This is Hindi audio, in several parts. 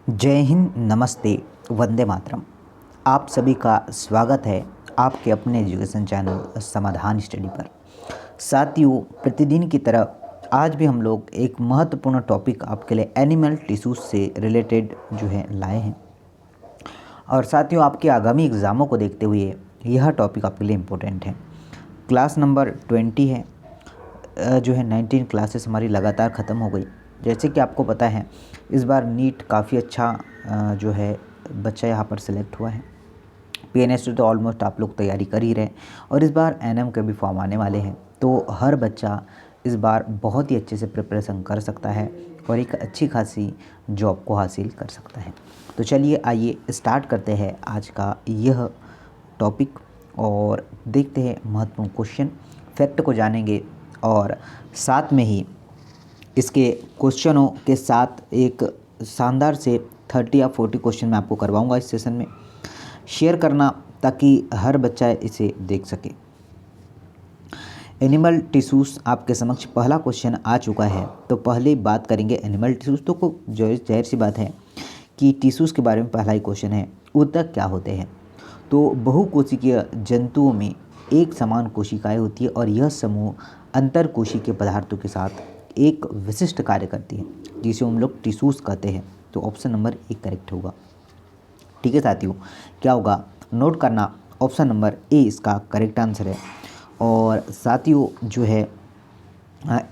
जय हिंद, नमस्ते, वंदे मातरम। आप सभी का स्वागत है आपके अपने एजुकेशन चैनल समाधान स्टडी पर। साथियों, प्रतिदिन की तरह आज भी हम लोग एक महत्वपूर्ण टॉपिक आपके लिए एनिमल टिश्यूज से रिलेटेड जो है लाए हैं। और साथियों, आपके आगामी एग्ज़ामों को देखते हुए यह टॉपिक आपके लिए इम्पोर्टेंट है। क्लास नंबर 20 है, जो है 19 क्लासेस हमारी लगातार ख़त्म हो गई। जैसे कि आपको पता है, इस बार नीट काफ़ी अच्छा जो है बच्चा यहाँ पर सिलेक्ट हुआ है। पीएनएसटी तो ऑलमोस्ट आप लोग तैयारी कर ही रहे, और इस बार एनएम के भी फॉर्म आने वाले हैं। तो हर बच्चा इस बार बहुत ही अच्छे से प्रिपरेशन कर सकता है और एक अच्छी खासी जॉब को हासिल कर सकता है। तो चलिए आइए स्टार्ट करते हैं आज का यह टॉपिक और देखते हैं महत्वपूर्ण क्वेश्चन, फैक्ट को जानेंगे और साथ में ही इसके क्वेश्चनों के साथ एक शानदार से 30 या 40 क्वेश्चन मैं आपको करवाऊंगा इस सेशन में। शेयर करना ताकि हर बच्चा इसे देख सके। एनिमल टिश्यूज़ आपके समक्ष पहला क्वेश्चन आ चुका है। तो पहले बात करेंगे एनिमल टिश्यूज़। तो जाहिर सी बात है कि टिश्यूज़ के बारे में पहला ही क्वेश्चन है, ऊतक क्या होते हैं। तो बहुकोशिकीय जंतुओं में एक समान कोशिकाएं होती है और यह समूह अंतर कोशिकीय पदार्थों के साथ एक विशिष्ट कार्य करती है, जिसे हम लोग टिश्यूज़ कहते हैं। तो ऑप्शन नंबर 1 करेक्ट होगा। ठीक है साथियों, क्या होगा नोट करना, ऑप्शन नंबर ए इसका करेक्ट आंसर है। और साथियों जो है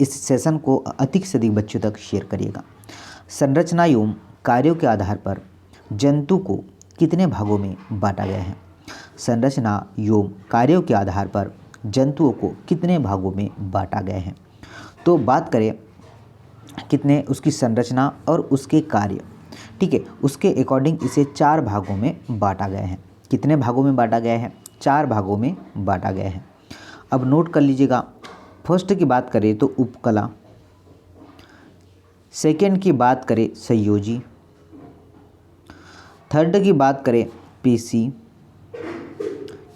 इस सेशन को अधिक से अधिक बच्चों तक शेयर करिएगा। संरचना एवं कार्यों के आधार पर जंतु को कितने भागों में बांटा गया है। संरचना एवं कार्यों के आधार पर जंतुओं को कितने भागों में बांटा गया है। तो बात करें कितने उसकी संरचना और उसके कार्य, ठीक है, उसके अकॉर्डिंग इसे 4 भागों में बांटा गया है। कितने भागों में बांटा गया है? 4 भागों में बांटा गया है। अब नोट कर लीजिएगा। फर्स्ट की बात करें तो उपकला, सेकेंड की बात करें संयोजी, थर्ड की बात करें पेशी,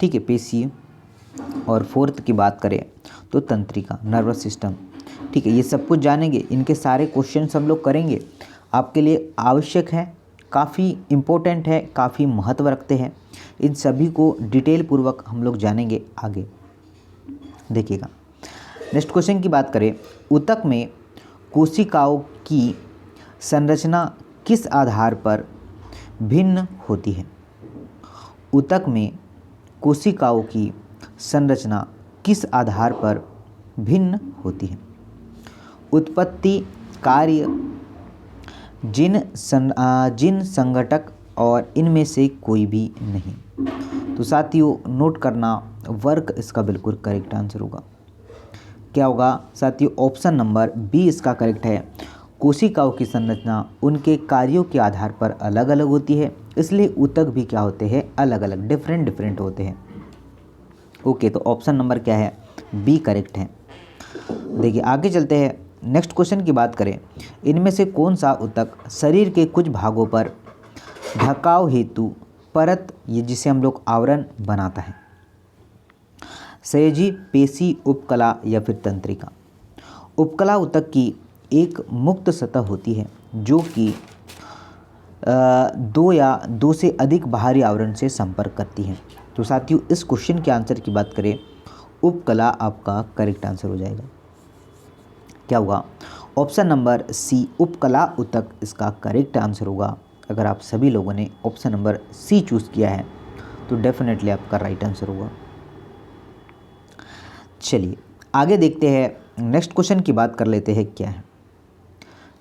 ठीक है पेशी, और फोर्थ की बात करें तो तंत्रिका, नर्वस सिस्टम। ठीक है, ये सब कुछ जानेंगे, इनके सारे क्वेश्चन हम लोग करेंगे। आपके लिए आवश्यक है, काफ़ी इम्पोर्टेंट है, काफ़ी महत्व रखते हैं। इन सभी को डिटेल पूर्वक हम लोग जानेंगे आगे। देखिएगा, नेक्स्ट क्वेश्चन की बात करें, ऊतक में कोशिकाओं की संरचना किस आधार पर भिन्न होती है। ऊतक में कोशिकाओं की संरचना किस आधार पर भिन्न होती है। उत्पत्ति, कार्य, जिन संघटक और इनमें से कोई भी नहीं। तो साथियों नोट करना, वर्क इसका बिल्कुल करेक्ट आंसर होगा। क्या होगा साथियों? ऑप्शन नंबर बी इसका करेक्ट है। कोशिकाओं की संरचना उनके कार्यों के आधार पर अलग अलग होती है, इसलिए ऊतक भी क्या होते हैं? अलग अलग, डिफरेंट होते हैं। ओके, तो ऑप्शन नंबर क्या है? बी करेक्ट है। देखिए आगे चलते हैं, नेक्स्ट क्वेश्चन की बात करें, इनमें से कौन सा ऊतक शरीर के कुछ भागों पर ढकाव हेतु परत, ये जिसे हम लोग आवरण बनाता है। संयोजी, पेशी, उपकला या फिर तंत्रिका। उपकला ऊतक की एक मुक्त सतह होती है जो कि 2 या 2 से अधिक बाहरी आवरण से संपर्क करती है। तो साथियों इस क्वेश्चन के आंसर की बात करें, उपकला आपका करेक्ट आंसर हो जाएगा। क्या होगा? ऑप्शन नंबर सी, उपकला ऊतक इसका करेक्ट आंसर होगा। अगर आप सभी लोगों ने ऑप्शन नंबर सी चूज़ किया है तो डेफिनेटली आपका राइट आंसर होगा। चलिए आगे देखते हैं, नेक्स्ट क्वेश्चन की बात कर लेते हैं। क्या है?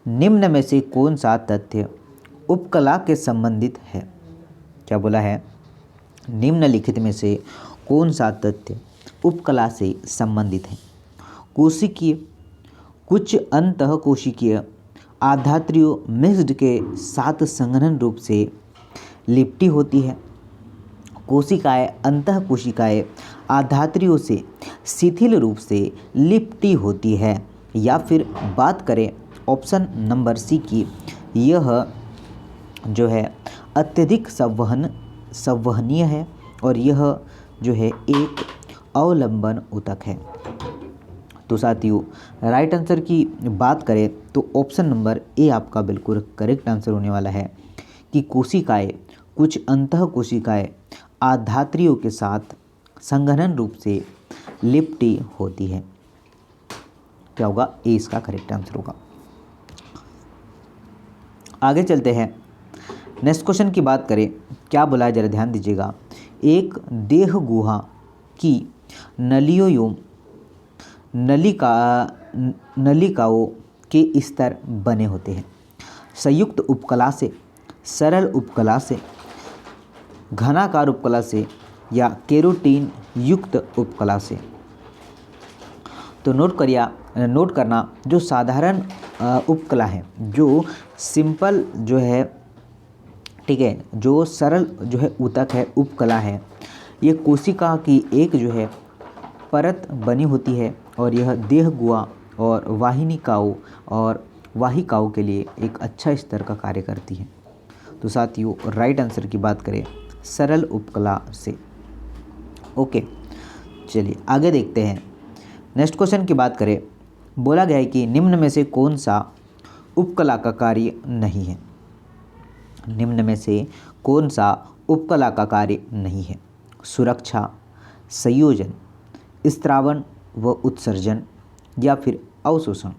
निम्न में से कौन सा तथ्य उपकला के संबंधित है। क्या बोला है? निम्नलिखित में से कौन सा तथ्य उपकला से संबंधित है। कोशिकीय, कुछ अंतः कोशिकीय आधात्रियों मिक्स्ड के साथ संघनन रूप से लिपटी होती है। कोशिकाएं अंतः कोशिकाएं आधात्रियों से शिथिल रूप से लिपटी होती है। या फिर बात करें ऑप्शन नंबर सी की, यह जो है अत्यधिक संवहनीय है और यह जो है एक अवलंबन ऊतक है। तो साथियों राइट आंसर की बात करें तो ऑप्शन नंबर ए आपका बिल्कुल करेक्ट आंसर होने वाला है। कि कोशिकाएं कुछ अंतः कोशिकाएं आधात्रियों के साथ संघनन रूप से लिपटी होती है। क्या होगा? ए इसका करेक्ट आंसर होगा। आगे चलते हैं, नेक्स्ट क्वेश्चन की बात करें। क्या बोला है जरा ध्यान दीजिएगा। एक देह गुहा की नलियों नलिकाओं के स्तर बने होते हैं संयुक्त उपकला से, सरल उपकला से, घनाकार उपकला से या केरोटीन युक्त उपकला से। तो नोट करना, जो साधारण उपकला है, जो सिंपल जो है, ठीक है, जो सरल जो है ऊतक है, उपकला है, ये कोशिका की एक जो है परत बनी होती है और यह देह गुहा और वाहिकाओं के लिए एक अच्छा स्तर का कार्य करती है। तो साथियों राइट आंसर की बात करें सरल उपकला से। ओके, चलिए आगे देखते हैं। नेक्स्ट क्वेश्चन की बात करें। बोला गया है कि निम्न में से कौन सा उपकला का कार्य नहीं है। निम्न में से कौन सा उपकला का कार्य नहीं है? सुरक्षा, संयोजन, स्त्रावण व उत्सर्जन या फिर अवशोषण।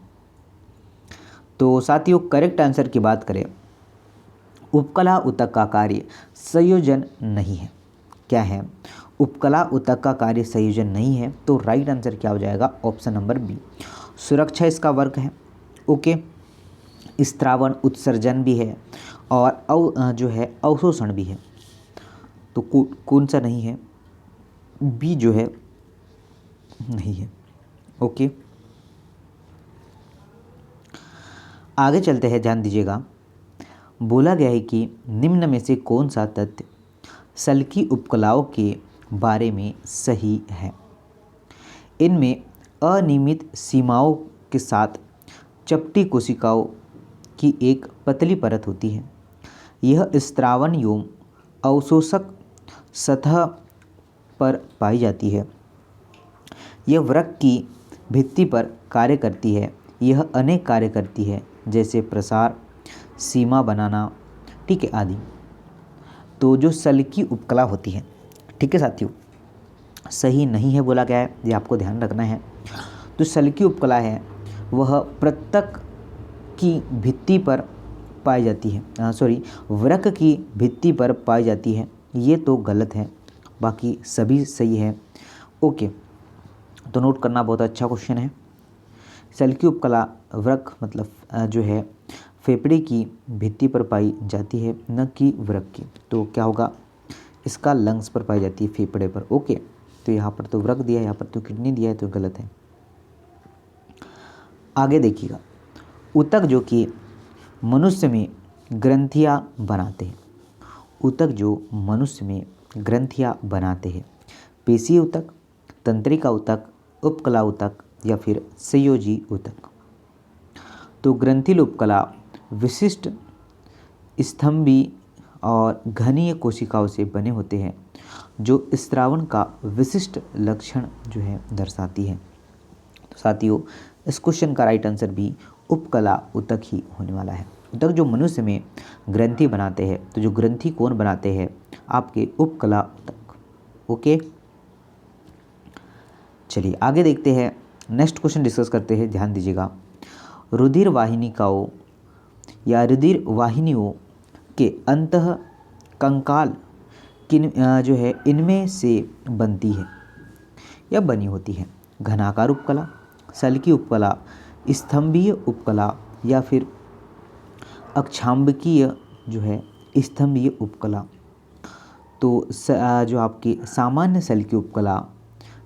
तो साथियों करेक्ट आंसर की बात करें, उपकला ऊतक का कार्य संयोजन नहीं है। क्या है? उपकला ऊतक का कार्य संयोजन नहीं है। तो राइट आंसर क्या हो जाएगा? ऑप्शन नंबर बी, सुरक्षा इसका वर्ग है। ओके, स्त्रावण उत्सर्जन भी है और जो है अवशोषण भी है। तो कौन सा नहीं है? बी जो है नहीं है। ओके, आगे चलते हैं, ध्यान दीजिएगा। बोला गया है कि निम्न में से कौन सा तथ्य सल्की उपकलाओं के बारे में सही है। इनमें अनियमित सीमाओं के साथ चपटी कोशिकाओं की एक पतली परत होती है। यह स्त्रावण एवं अवशोषक सतह पर पाई जाती है। यह वृक्क की भित्ति पर कार्य करती है। यह अनेक कार्य करती है, जैसे प्रसार, सीमा बनाना, ठीक है, आदि। तो जो सल्की उपकला होती है, ठीक है साथियों, सही नहीं है बोला गया है, ये आपको ध्यान रखना है। तो सल्की उपकला है वह प्रत्यक की भित्ति पर पाई जाती है, वृक्क की भित्ति पर पाई जाती है। ये तो गलत है, बाकी सभी सही है। ओके, तो नोट करना, बहुत अच्छा क्वेश्चन है। सल्की उपकला वृक्क मतलब जो है फेफड़े की भित्ति पर पाई जाती है, न कि वृक्क की। तो क्या होगा? इसका लंग्स पर पाई जाती है, फेफड़े पर। ओके, तो यहाँ पर तो वृक्क दिया है, यहाँ पर तो किडनी दिया है, तो गलत है। आगे देखिएगा, ऊतक जो कि मनुष्य में ग्रंथियाँ बनाते हैं। ऊतक जो मनुष्य में ग्रंथियाँ बनाते हैं, पेशीय ऊतक, तंत्रिका ऊतक, उपकला ऊतक या फिर संयोजी ऊतक। तो ग्रंथिल उपकला विशिष्ट स्तंभी और घनीय कोशिकाओं से बने होते हैं, जो स्त्रावण का विशिष्ट लक्षण जो है दर्शाती है। तो साथियों इस क्वेश्चन का राइट आंसर भी उपकला ऊतक ही होने वाला है। ऊतक जो मनुष्य में ग्रंथि बनाते हैं, तो जो ग्रंथि कौन बनाते हैं? आपके उपकला ऊतक। ओके, चलिए आगे देखते हैं, नेक्स्ट क्वेश्चन डिस्कस करते हैं। ध्यान दीजिएगा, रुधिर वाहिनिकाओं या रुधिर वाहिनियों के अंतः कंकाल किन जो है इनमें से बनती है या बनी होती है? घनाकार उपकला, सल्की उपकला, स्तंभीय उपकला या फिर अक्षांबकीय जो है स्तंभीय उपकला। तो जो आपकी सामान्य सल्की उपकला,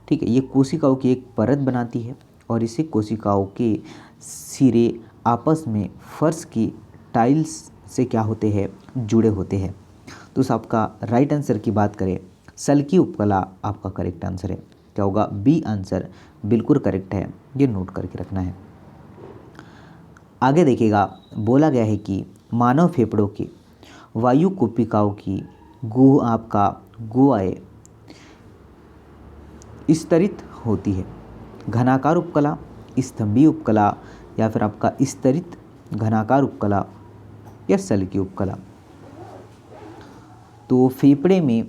ठीक है, ये कोशिकाओं की एक परत बनाती है और इसे कोशिकाओं के सिरे आपस में फर्श की टाइल्स से क्या होते हैं? जुड़े होते हैं। तो आपका राइट आंसर की बात करें, सल्की उपकला आपका करेक्ट आंसर है। क्या होगा? बी आंसर बिल्कुल करेक्ट है, ये नोट करके रखना है। आगे देखिएगा, बोला गया है कि मानव फेफड़ों के वायु कूपिकाओं की गुहाएं स्तरित होती है। घनाकार उपकला, स्तंभीय उपकला या फिर आपका स्तरित घनाकार उपकला या सल्की उपकला। तो फेफड़े में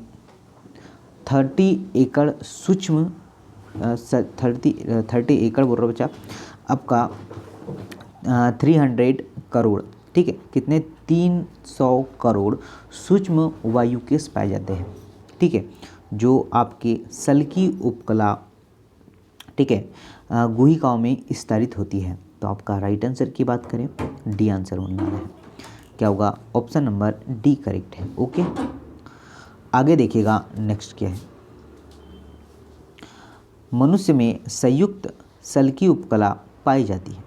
30 एकड़ सूक्ष्म 30 एकड़ बोल रहा बच्चा आपका 300 करोड़, ठीक है, कितने 300 करोड़ सूक्ष्म वायुकेश पाए जाते हैं, ठीक है, जो आपके सल्की उपकला, ठीक है, गुहिकाओं में विस्तारित होती है। तो आपका राइट आंसर की बात करें डी आंसर होने वाला है। क्या होगा? ऑप्शन नंबर डी करेक्ट है। ओके, आगे देखिएगा नेक्स्ट क्या है। मनुष्य में संयुक्त सल्की उपकला पाई जाती है,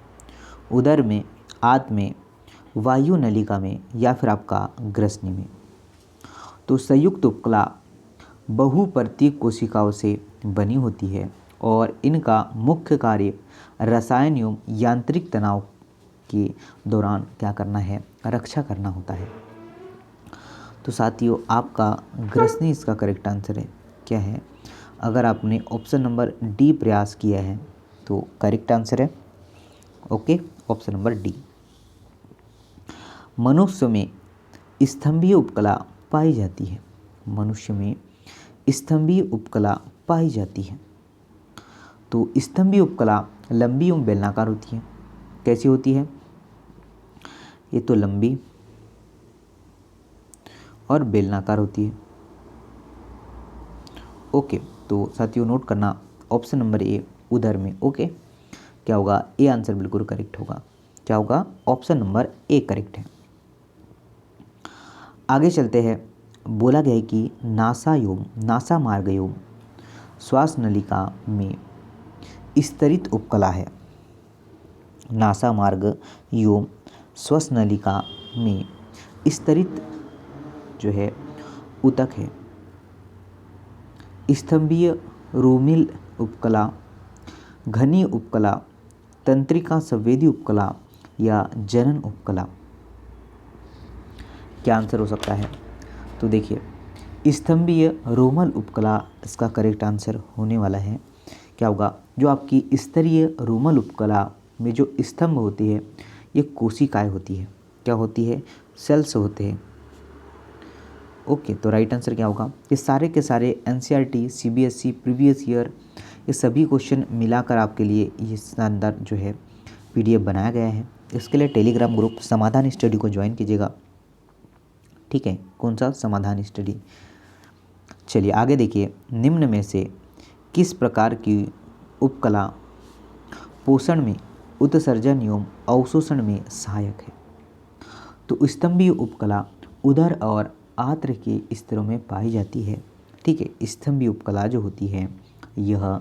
उदर में, आंत में, वायु नलिका में या फिर आपका ग्रसनी में। तो संयुक्त उपकला बहुपर्तीय कोशिकाओं से बनी होती है और इनका मुख्य कार्य रसायन एवं यांत्रिक तनाव के दौरान क्या करना है? रक्षा करना होता है। तो साथियों आपका ग्रसनी इसका करेक्ट आंसर है। क्या है? अगर आपने ऑप्शन नंबर डी प्रयास किया है तो करेक्ट आंसर है। Okay, option number D. मनुष्य में स्तंभीय उपकला पाई जाती है, मनुष्य में स्तंभीय उपकला पाई जाती है। तो स्तंभीय उपकला लंबी एवं बेलनाकार होती है। कैसी होती है? ये तो लंबी और बेलनाकार होती है। ओके, तो साथियों नोट करना ऑप्शन नंबर ए उधर में। ओके, क्या होगा? ए आंसर बिल्कुल करेक्ट होगा। क्या होगा? ऑप्शन नंबर ए करेक्ट है। आगे चलते हैं। बोला गया है कि नासा मार्ग एवं श्वास नलिका में स्तरित उपकला है। नासा मार्ग एवं श्वास नलिका में स्तरित जो है ऊतक है। स्तंभीय रोमिल उपकला, घनी उपकला, तंत्रिका संवेदी उपकला या जनन उपकला। क्या आंसर हो सकता है? तो देखिए स्तंभीय रोमल उपकला इसका करेक्ट आंसर होने वाला है। क्या होगा? जो आपकी स्तरीय रोमल उपकला में जो स्तंभ होती है ये कोशिकाएं होती है। क्या होती है? सेल्स होते हैं। ओके, तो राइट आंसर क्या होगा? ये सारे के सारे एनसीईआरटी, सीबीएसई प्रीवियस ईयर ये सभी क्वेश्चन मिलाकर आपके लिए ये शानदार जो है पीडीएफ बनाया गया है। इसके लिए टेलीग्राम ग्रुप समाधान स्टडी को ज्वाइन कीजिएगा, ठीक है। कौन सा? समाधान स्टडी। चलिए आगे देखिए। निम्न में से किस प्रकार की उपकला पोषण में, उत्सर्जन एवं अवशोषण में सहायक है? तो स्तंभीय उपकला उदर और आंत्र के स्तरों में पाई जाती है, ठीक है। स्तंभीय उपकला जो होती है यह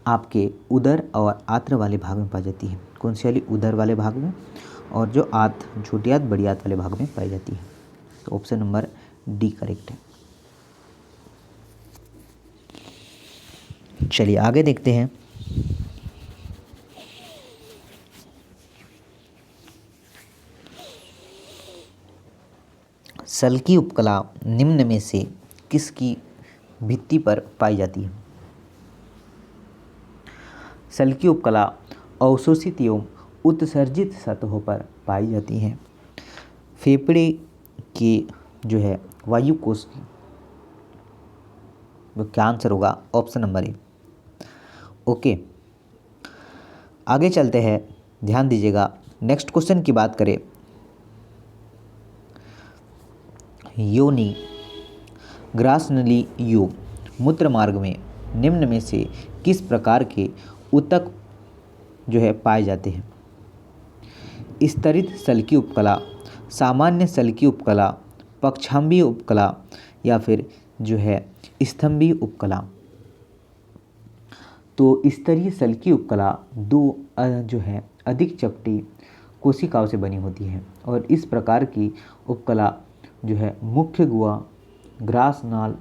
आपके उदर और आंत्र वाले भाग में पाई जाती है। कौन सी वाली? उदर वाले भाग में, और जो आंत, छोटी आंत बड़ी आंत वाले भाग में पाई जाती है। तो ऑप्शन नंबर डी करेक्ट है। चलिए आगे देखते हैं। सल्की उपकला निम्न में से किसकी भित्ति पर पाई जाती है? सल्की उपकला अवशोषित एवं उत्सर्जित सतहों पर पाई जाती है। फेफड़े की जो है वायु कोश की। तो क्या आंसर होगा? Option number A. ओके, आगे चलते हैं। ध्यान दीजिएगा। नेक्स्ट क्वेश्चन की बात करें। योनि, ग्रासनली योग, मूत्र मार्ग में निम्न में से किस प्रकार के ऊतक जो है पाए जाते हैं? स्तरित सल्की उपकला, सामान्य सल्की उपकला, पक्षाम्बीय उपकला या फिर जो है स्तंभीय उपकला। तो स्तरीय सल्की उपकला दो जो है अधिक चपटी कोशिकाओं से बनी होती है और इस प्रकार की उपकला जो है मुख्य गुहा, ग्रासनाल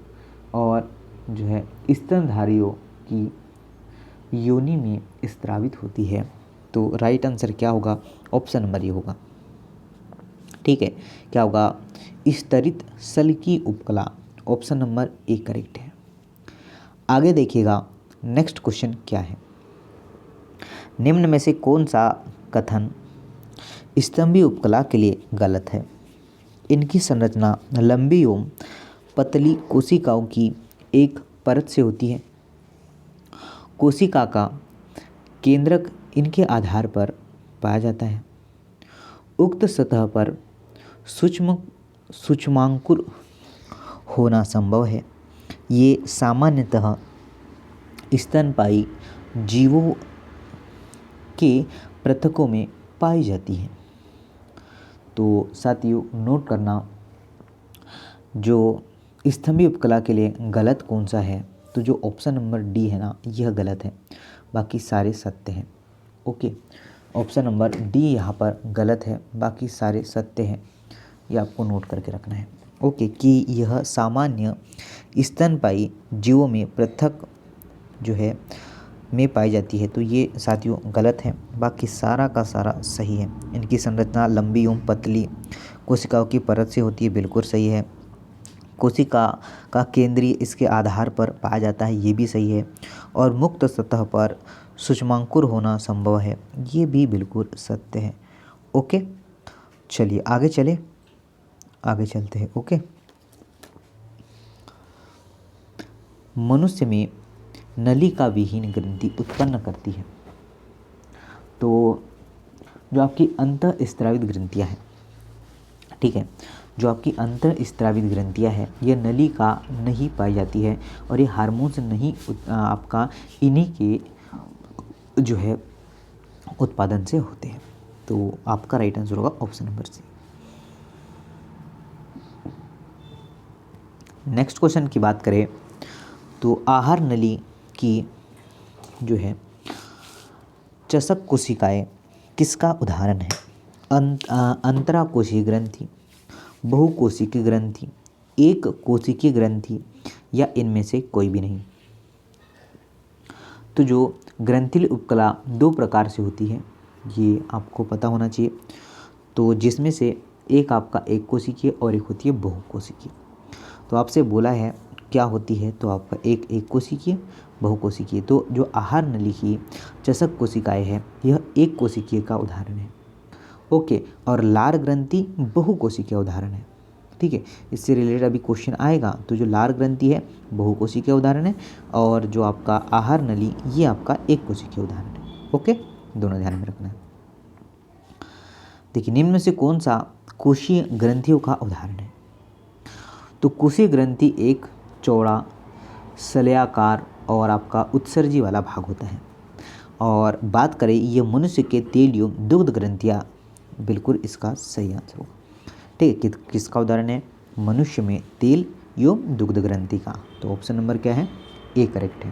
और जो है स्तनधारियों की योनि में स्रावित होती है। तो राइट आंसर क्या होगा? ऑप्शन नंबर ये होगा, ठीक है। क्या होगा? स्तरित सल्की उपकला, ऑप्शन नंबर ए करेक्ट है। आगे देखिएगा नेक्स्ट क्वेश्चन क्या है। निम्न में से कौन सा कथन स्तंभीय उपकला के लिए गलत है? इनकी संरचना लंबी एवं पतली कोशिकाओं की एक परत से होती है। कोशिका का केंद्रक इनके आधार पर पाया जाता है। उक्त सतह पर सूक्ष्मांकुर होना संभव है। ये सामान्यतः स्तनपायी जीवों के पृथकों में पाई जाती है। तो साथियों नोट करना, जो स्तंभी उपकला के लिए गलत कौन सा है, तो जो ऑप्शन नंबर डी है ना, यह गलत है, बाकी सारे सत्य हैं। ओके, ऑप्शन नंबर डी यहाँ पर गलत है, बाकी सारे सत्य हैं। ये आपको नोट करके रखना है। ओके, कि यह सामान्य स्तनपायी जीवों में पृथक जो है में पाई जाती है, तो ये साथियों गलत है, बाकी सारा का सारा सही है। इनकी संरचना लंबी एवं पतली कोशिकाओं की परत से होती है, बिल्कुल सही है। कोशिका का केंद्रीय इसके आधार पर पाया जाता है, ये भी सही है। और मुक्त सतह पर सूक्ष्मांकुर होना संभव है, ये भी बिल्कुल सत्य है। ओके, चलिए आगे चलते हैं। ओके, मनुष्य में नलिका विहीन ग्रंथि उत्पन्न करती है। तो जो आपकी अंतःस्रावित ग्रंथियाँ हैं, ठीक है, जो आपकी अंतःस्रावित ग्रंथियाँ हैं, ये नलिका नहीं पाई जाती है और ये हार्मोन्स नहीं आपका इन्हीं के जो है उत्पादन से होते हैं। तो आपका राइट आंसर होगा option number C. Next question की बात करें तो आहार नली की जो है चषक कोशिकाएं किसका उदाहरण है? अंतराकोशीय ग्रंथि, बहुकोशिकीय ग्रंथि, एक कोशिकीय ग्रंथि या इनमें से कोई भी नहीं। तो जो ग्रंथिल उपकला दो प्रकार से होती है, ये आपको पता होना चाहिए। तो जिसमें से एक आपका एक कोशिकीय और एक होती है बहुकोशिकीय। तो आपसे बोला है क्या होती है, तो आपका एक कोशिकीय, बहुकोशिकीय। तो जो आहार नली की चषक कोशिकाएं है, यह एक कोशिकीय का उदाहरण है। ओके, और लार ग्रंथि बहुकोशिकीय उदाहरण है। ठीक है, इससे रिलेटेड अभी क्वेश्चन आएगा। तो जो लार ग्रंथि है बहुकोशिकीय उदाहरण है, और जो आपका आहार नली ये आपका एक कोशिकीय उदाहरण है। ओके, दोनों ध्यान में रखना है। देखिए, निम्न में से कौन सा कोशीय ग्रंथियों का उदाहरण है? तो कोशीय ग्रंथि एक चौड़ा सलयाकार और आपका उत्सर्जी वाला भाग होता है। और बात करें ये मनुष्य के तेल एवं दुग्ध ग्रंथियाँ, बिल्कुल इसका सही आंसर होगा। ठीक है, किसका उदाहरण है? मनुष्य में तेल एवं दुग्ध ग्रंथि का। तो ऑप्शन नंबर क्या है? ए करेक्ट है।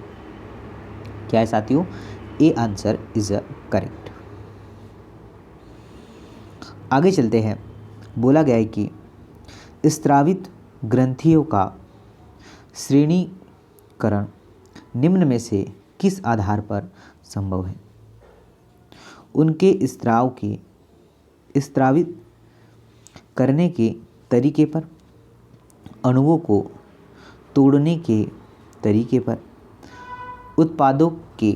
क्या है साथियों? A answer is a correct. आगे चलते हैं। बोला गया है कि स्रावित ग्रंथियों का श्रेणीकरण निम्न में से किस आधार पर संभव है? उनके स्रावित करने के तरीके पर, अणुओं को तोड़ने के तरीके पर, उत्पादों के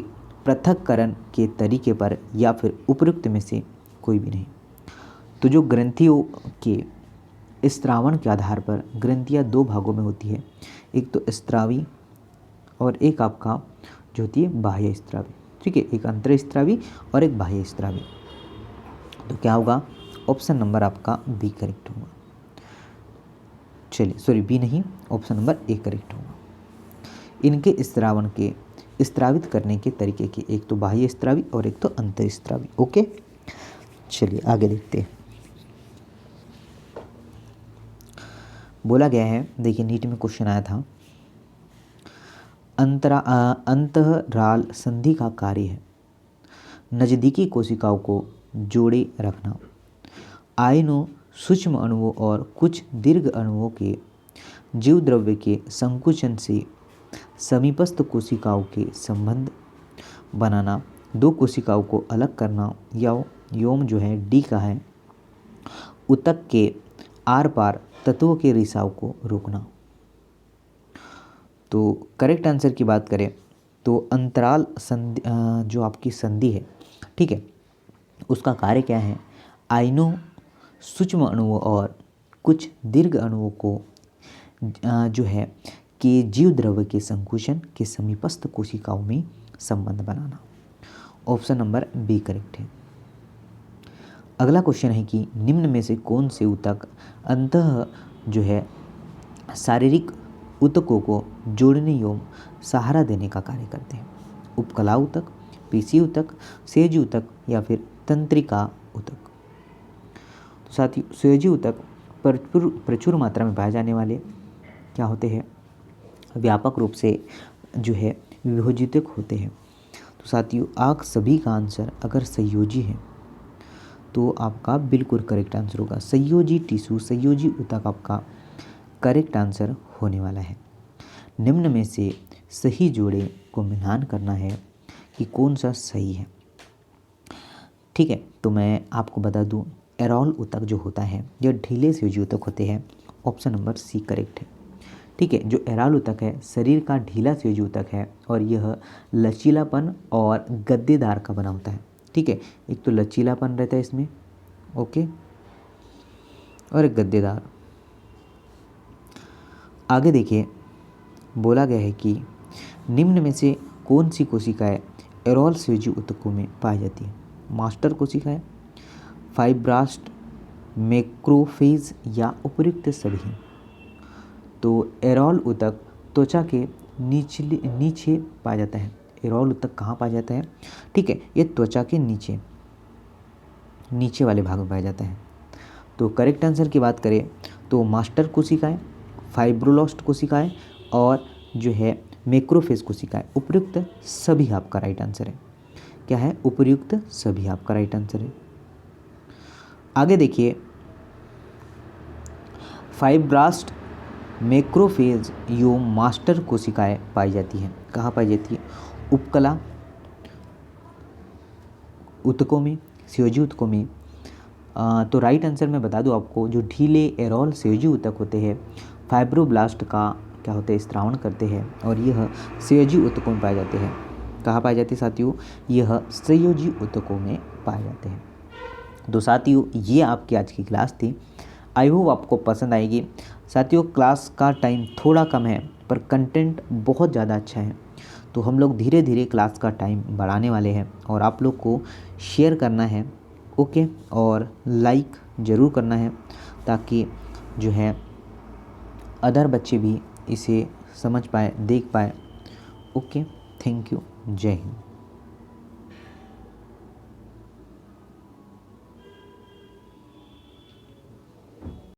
पृथक्करण के तरीके पर, या फिर उपयुक्त में से कोई भी नहीं। तो जो ग्रंथियों के स्रावण के आधार पर ग्रंथियाँ दो भागों में होती है, एक तो स्रावी और एक आपका जो होती है बाह्य स्रावी। ठीक है, एक अंतःस्रावी और एक बाह्य स्रावी। तो क्या होगा? ऑप्शन नंबर आपका बी करेक्ट होगा। चलिए, सॉरी बी नहीं, ऑप्शन नंबर ए करेक्ट होगा। इनके स्रावण के स्रावित करने के तरीके की, एक तो बाह्य स्रावी और एक तो अंतःस्रावी। ओके, चलिए आगे देखते हैं। बोला गया है, देखिए नीट में क्वेश्चन आया था, अंतराल संधि का कार्य है नज़दीकी कोशिकाओं को जोड़े रखना। आयनों, सूक्ष्म अणुओं और कुछ दीर्घ अणुओं के जीव द्रव्य के संकुचन से समीपस्थ कोशिकाओं के संबंध बनाना, दो कोशिकाओं को अलग करना, या योम जो है डी का है ऊतक के आर पार तत्वों के रिसाव को रोकना। तो करेक्ट आंसर की बात करें तो अंतराल संधि जो आपकी संधि है, ठीक है, उसका कार्य क्या है? आयनों, सूक्ष्म अणुओं और कुछ दीर्घ अणुओं को जो है कि जीव द्रव्य के संकुचन के समीपस्थ कोशिकाओं में संबंध बनाना। ऑप्शन नंबर बी करेक्ट है। अगला क्वेश्चन है कि निम्न में से कौन से ऊतक अंतः जो है शारीरिक ऊतकों को जोड़ने एवं सहारा देने का कार्य करते हैं। उपकला ऊतक, पेशी ऊतक, सेज ऊतक या फिर तंत्रिका ऊतक। तो साथियों सेज ऊतक प्रचुर मात्रा में पाए जाने वाले क्या होते हैं, व्यापक रूप से जो है विभजित होते हैं। तो साथियों आप सभी का आंसर अगर संयोजी है तो आपका बिल्कुल करेक्ट आंसर होगा। संयोजी टिश्यू, संयोजी ऊतक आपका करेक्ट आंसर होने वाला है। निम्न में से सही जोड़े को मिलान करना है कि कौन सा सही है। ठीक है, तो मैं आपको बता दूं एरोल ऊतक जो होता है यह ढीले संयोजी ऊतक होते हैं। ऑप्शन नंबर सी करेक्ट है। ठीक है, जो एरोल ऊतक है शरीर का ढीला संयोजी ऊतक है और यह लचीलापन और गद्देदार का बना होता है। ठीक है, एक तो लचीलापन रहता है इसमें, ओके, और एक गद्देदार। आगे देखिए बोला गया है कि निम्न में से कौन सी कोशिकाएं एरोल संयोजी ऊतकों में पाई जाती है। मास्टर कोशिकाएं, फाइब्रास्ट, मैक्रोफेज या उपयुक्त सभी। तो एरोल ऊतक त्वचा के नीचे पाया जाता है। एरोल ऊतक कहाँ पाया जाता है? ठीक है, ये त्वचा के नीचे वाले भाग में पाया जाता है। तो करेक्ट आंसर की बात करें तो मास्टर कोशिकाएं, फाइब्रोब्लास्ट कोशिकाएं और जो है मैक्रोफेज कोशिकाएं। उपयुक्त सभी आपका राइट आंसर है। क्या है? उपयुक्त सभी आपका राइट आंसर है। आगे देखिए फाइब्रास्ट, मैक्रोफेज एवं मास्टर कोशिकाएं पाई जाती हैं। कहाँ पाई जाती है? उपकला ऊतकों में, संयोजी ऊतकों में। तो राइट आंसर मैं बता दूं आपको, जो ढीले एरोल संयोजी ऊतक होते हैं फाइब्रोब्लास्ट का क्या होते हैं स्त्रावण करते हैं और यह संयोजी ऊतकों में पाए जाते हैं। कहाँ पाए जाते हैं साथियों? यह संयोजी ऊतकों में पाए जाते हैं। तो साथियों ये आपकी आज की क्लास थी। आई होप आपको पसंद आएगी। साथियों क्लास का टाइम थोड़ा कम है पर कंटेंट बहुत ज़्यादा अच्छा है। तो हम लोग धीरे धीरे क्लास का टाइम बढ़ाने वाले हैं और आप लोग को शेयर करना है, ओके, और लाइक ज़रूर करना है ताकि जो है अदर बच्चे भी इसे समझ पाए, देख पाए। ओके, थैंक यू, जय हिंद।